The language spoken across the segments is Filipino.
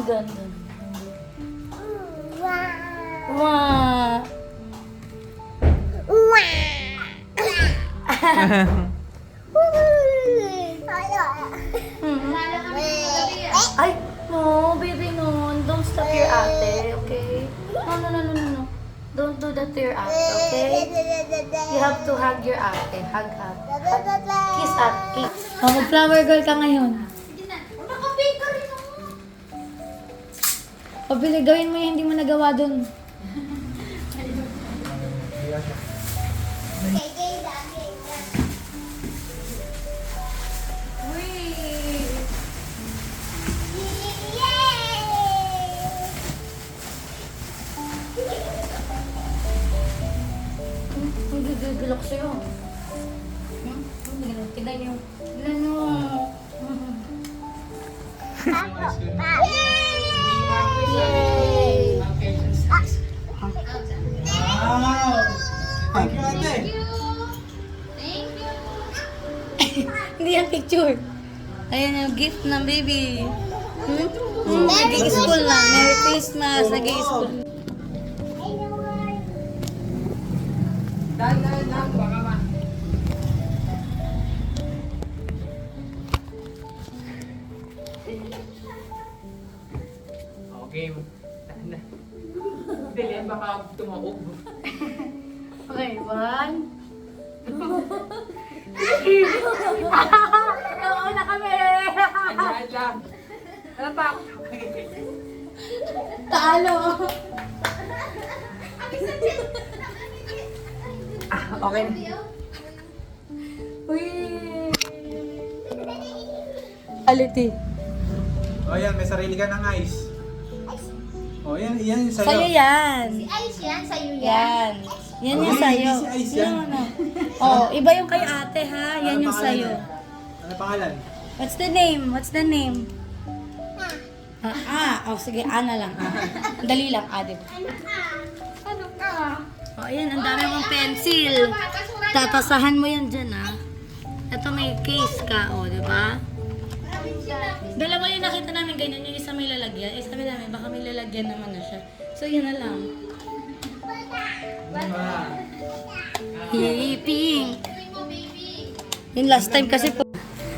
ganda. Wow. Ay, no, baby, no. Don't stop your ate, okay? No. Don't do that to your ate, okay? You have to hug your ate. Hug. Kiss ate, kiss. Oh, mag-flower girl ka ngayon. Sige na. Naka-bake ka rin ako. Pabili, gawin mo yung hindi mo nagawa dun. Hindi gagulok sa'yo. Tignan niyo. Tignan niyo. Yay! Wow! Thank you, ate. Thank you. Hindi yan picture. Ayan yung gift ng baby. Nag-i-school na. Merry Christmas. Nag-i-school. Dan, baka ma. Okay. Dali, baka tumaog. Okay, one. Oo na kami. Andiyan lang. Ano pa? Talo. Okay. Uy. Aliti. O yan, may sarili ka ng ice. O yan yung sa'yo. Sa'yo yan. Si Ice yan, sa'yo yan. Yan. Yan yung Okay, sa'yo. hindi si Ice yan. No. Oh, iba yung kay ate ha. Yan yung sa'yo. Ano pangalan? What's the name? Oh sige, Ana lang. Dali lang, diba? Ano ka? Oh, ayan, ang dami mong pencil. Tatasahan mo yan dyan, ha? Ito may case ka, diba? Dalawa yung nakita namin ganyan, yung isa may lalagyan. Isa namin, baka may lalagyan naman na siya. So, yun na lang. Yay, pink! Yung last time kasi po.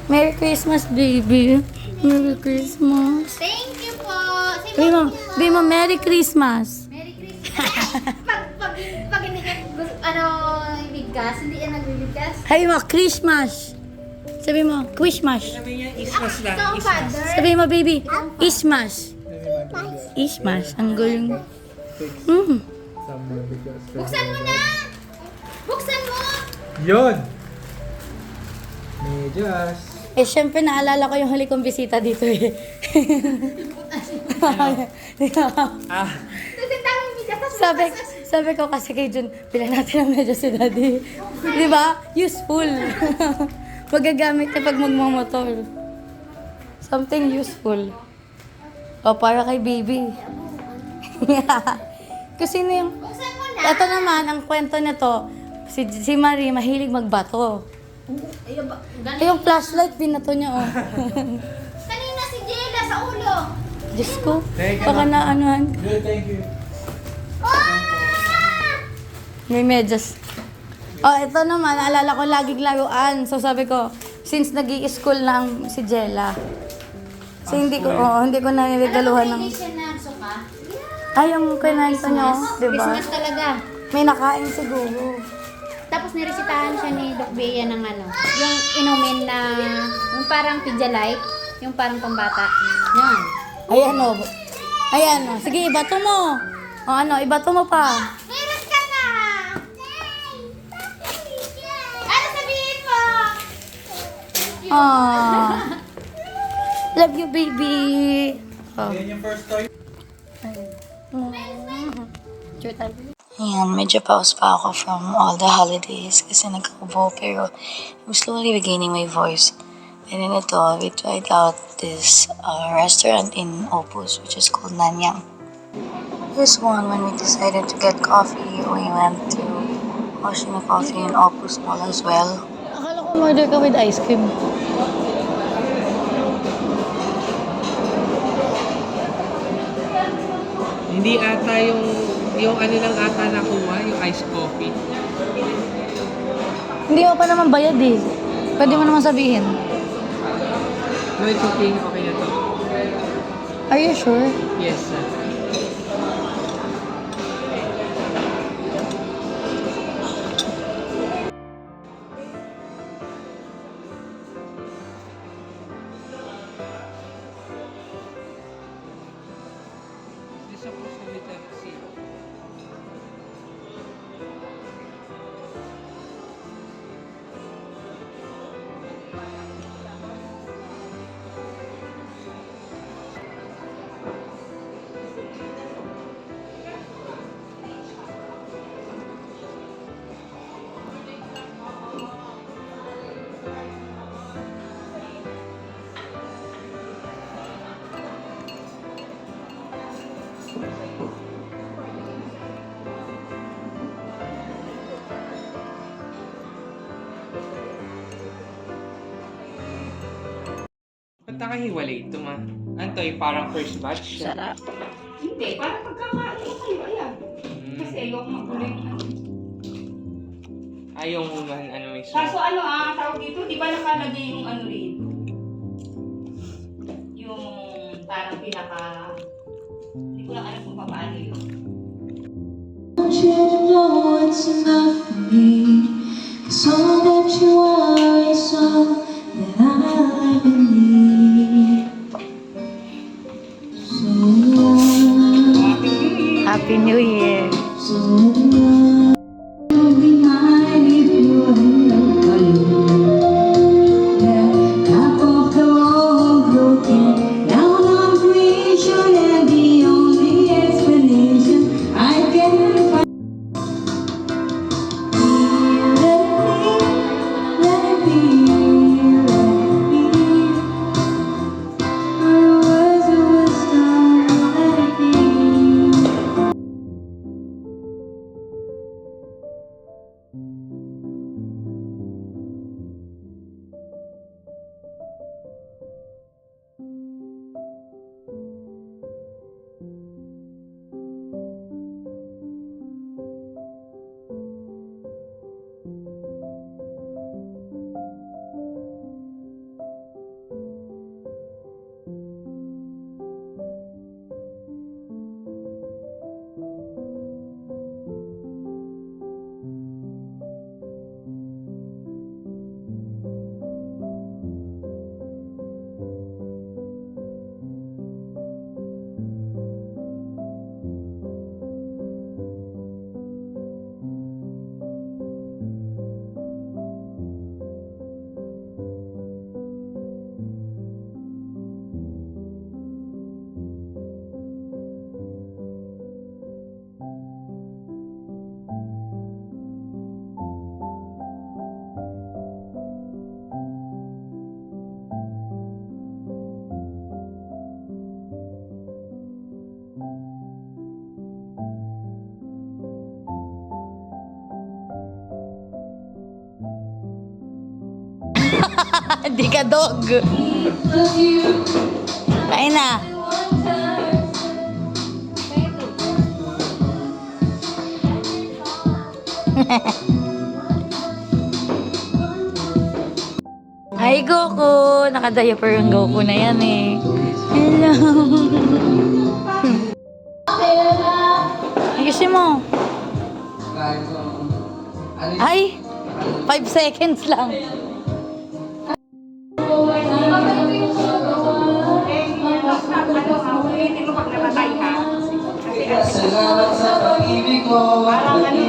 Merry Christmas, baby. Merry Christmas. Thank you po. Sabi mo, Merry Christmas. Merry Christmas. pag hindi ka, ibigkas, hindi yan nagbibigkas. Sabi mo, Christmas. Sabi mo, Christmas. Sabi niya, ismas lang. Ikaw, father. Sabi mo, baby, Ismas. Ismas. Ang galing. Buksan mo na! Buksan mo! Yun! Medyas. Eh, syempre, naalala ko yung huli kong bisita dito eh. Ah, Tutintangin bigas, tapos sabi ko kasi kay Jun, pila natin ang medyo si Daddy. Di ba? Useful. Magagamit niya pag magmamotor. Something useful. O, para kay baby. Kasi yung... buksan mo na! Ito naman, ang kwento nito, si Marie mahilig magbato. Ayun ba? Eh, yung flashlight, binato niya, oh. Kanina si Jella sa ulo. Diyos ko, Thank you, baka ma'am. na anuhan. good, thank you. May medyas. Oh, ito naman, naalala ko laging laruan. So sabi ko, since nag-i-school na si Jella, so hindi ko naniregaluhan ng... Alam mo, siya na suka? Ay, yung kinanta niyo, di ba? Christmas talaga. May nakain siguro. Tapos niresitahan siya ni Doc Bea ng yung inumin na, yung parang Pidgealite, yung parang pambata. Yan. Ayan, oh. Ayan, oh. Sige, ibato mo. O ibato mo pa. Meron ka na! Ano sabihin mo? Ah. Love you, baby. Oh. Yan yung first toy. Ayan, medyo pause pa ako from all the holidays kasi nagkaubo pero I'm slowly regaining my voice. And then ito, we tried out this restaurant in Opus which is called Nanyang. This one, when we decided to get coffee, we went to Oceana Coffee in Opus Mall as well. Akala ko order ka with ice cream. Hindi ata yung ano lang ata nakuha, yung iced coffee. Hindi mo pa naman bayad eh. Pwede mo naman sabihin. No, it's okay. Okay na to. Are you sure? Yes, sir. This is supposed to be the seat. Ba't nakahiwalay ito, ma? Ano to, yung parang first batch? Sarap. Hindi, parang magkakaano kayo, ayan. Kasi ayoko magulo yung ano. Ayaw mo man, ano mismo. Kaso ano tawag dito, di ba nakalagay yung ano rito? Yung parang pinaka, hindi ko lang alam kung paano yun. want you to know what's enough for me. 'Cause all that you are is all that I'll ever need. So Happy New Year. so behind you and half of the world broken. Now I'm pretty sure that the only explanation I can find. Let it be, let it be. My words of wisdom, let it be. Di ka dog. Kain na. Hi, Goku! Naka-diaper yung Goku na yan eh. Hello! Ayusin mo. Ay! 5 seconds lang. Hindi mo pag namatay ha. Salamat sa pag-ibig mo, Parang ano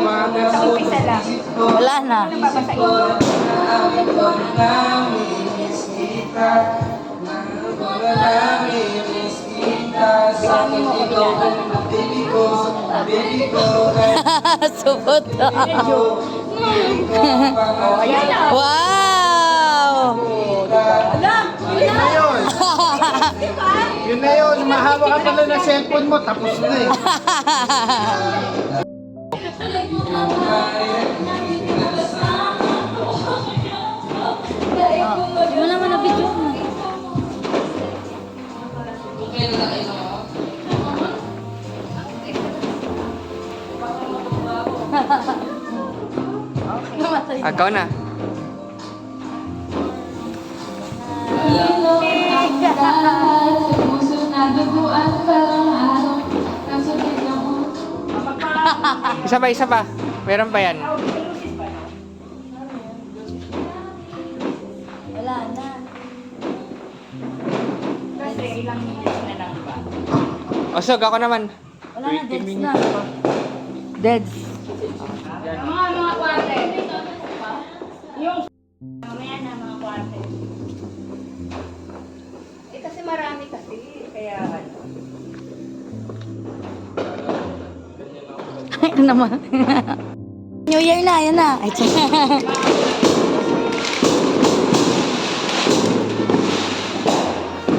parang sa umpisa lang. Wala na. Nababasahin mo. namin ko namimiss kita, namimiss kita, sa aking ikaw, baby ko, Subot. Ayan na. Wow! Yun na yun! Yun na yun! Mahawa ka pala ng cellphone mo, tapos na eh. Hindi mo naman na-video mo. Ikaw na. Isa pa. Meron pa yan. Wala na. Kasi ilang minutes na lang ba? Osog, ako naman. Wala na, deads na. Deads. Mga kwarte. Yung mamaya na mga kwarte. Eh kasi marami kasi. Kaya ano. Ano naman? New Year na, yan na. Ay,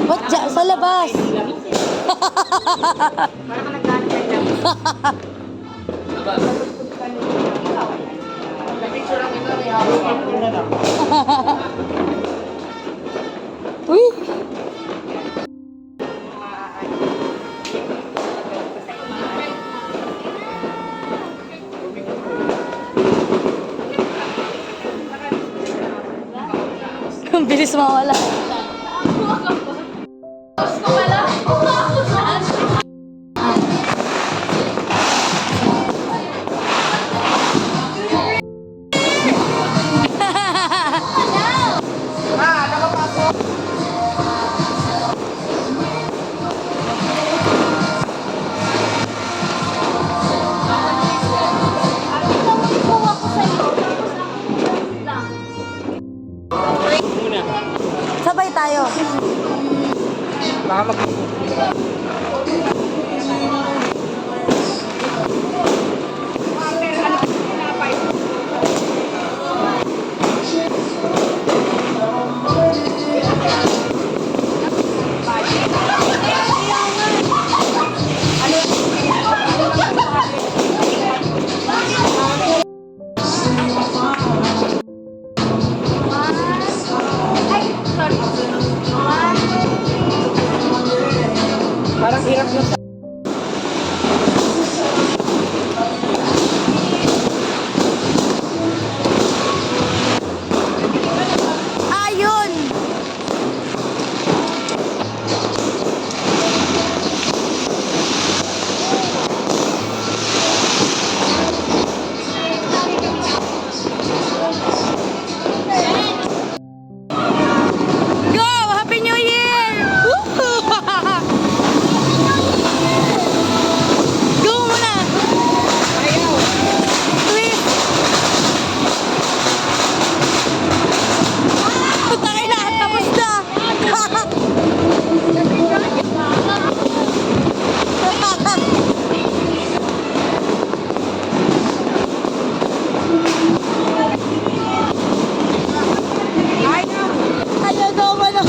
Ba't dyan? Sa labas. Para ka nagkakit lang. Uy! Ang bilis mawala. Sabay tayo. Baka mag... Parang hirap na sa... Ayun! Go! Happy New Year! Go muna! Twist! Putangin na! Tapos na! Ayaw daw ano.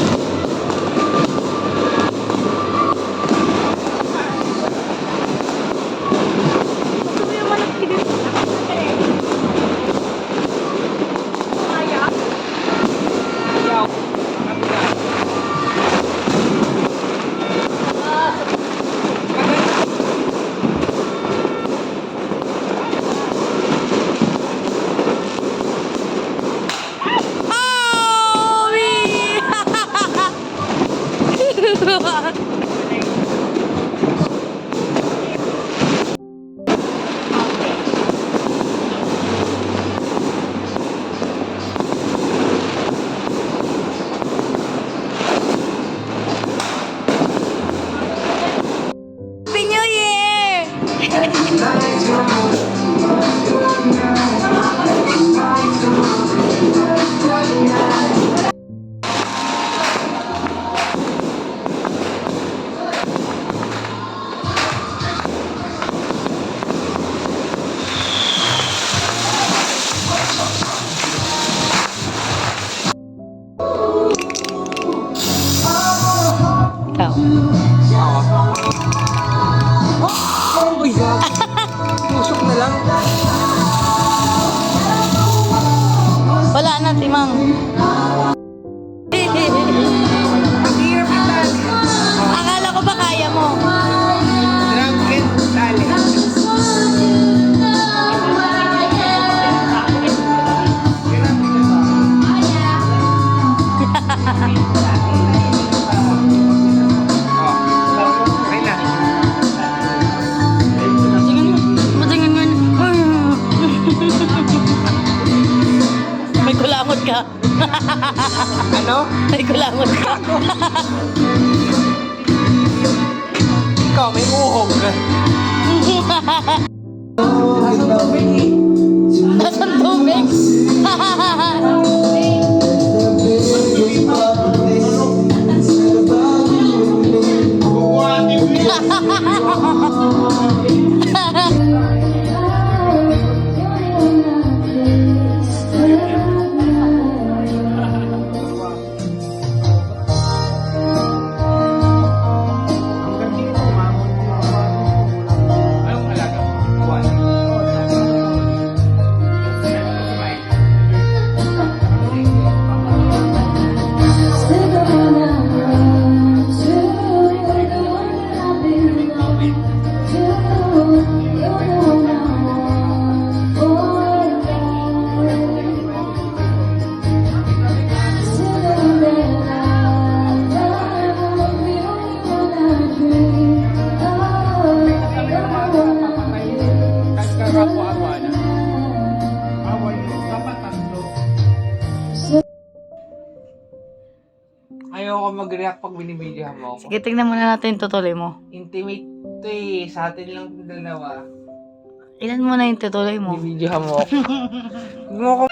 Happy New Year! Ikaw. Oh my God! Tusok na lang. Wala na, Timang. Akala ko ba kaya mo? Drunken talent. May kulangot ka. Ikaw, may uhog. Nasaan tubig? Anong alaga mo? Kawanan. Ayoko mag-react pag binibidyohan mo ako. Sige, tingnan muna natin yung tutuloy mo. Intimate to eh. Sa atin lang dalawa. Ilan mo na yung tutuloy mo? Binibidyohan mo ako. Huwag mo ako